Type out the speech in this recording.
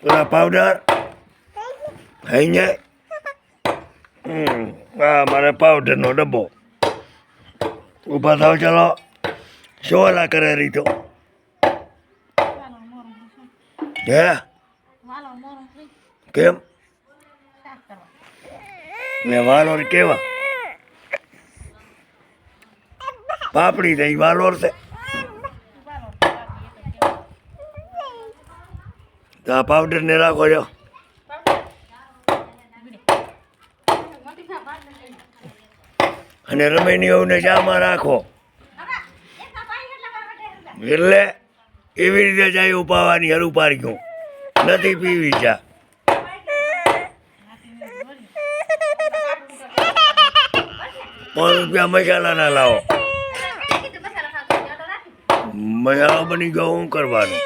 પેલા પાવડર ખાઈ જાય. હા મારે પાવડરનો ડબ્બો. ઊભા થાવ ચાલો. શું ઓલા કરે રીતો? હે કેમ ને વાલોર કેવા પાપડી થઈ વાલોર છે તો આ પાવડર ને રાખો છો અને રમેણીઓને ચામાં રાખો એટલે એવી રીતે જાય ઉપાવાની હરું પારી ગયું નથી પીવી ચા. ₹5 મસાલા ના લાવો. મસાલો બની ગયો શું કરવાનું?